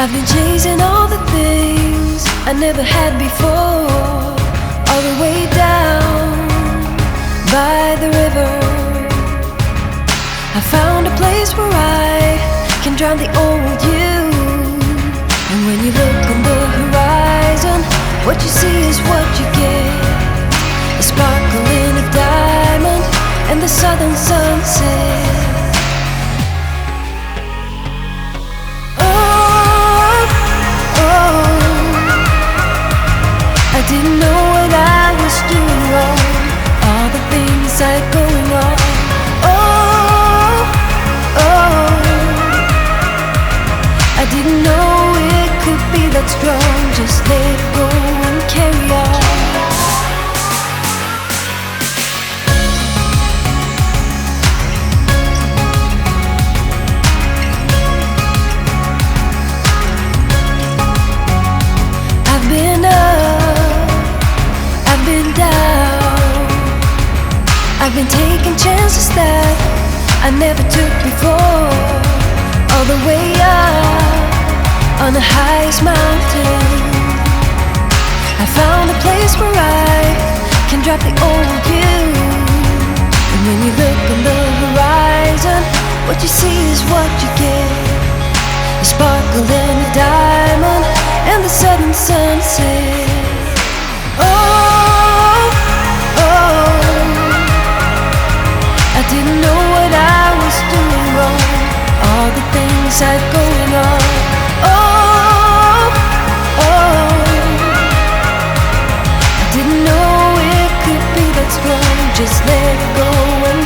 I've been chasing all the things I never had before, all the way down by the river. I found a place where I can drown the old you. And when you look on the horizon, what you see is what you get. A sparkle in a diamond and the southern sunset. I didn't know what I was doing wrong, all the things I had going on. I didn't know it could be that strong. Just let go and carry on. I've been up, I've been down, I've been taking chances that I never took before. All the way up on the highest mountain, I found a place where I can drop the old you. And when you look on the horizon, what you see is what you get. A sparkle in a diamond and the southern sunset. I didn't know what I was doing wrong, all the things I'd going on. I didn't know it could be that strong. Just let go and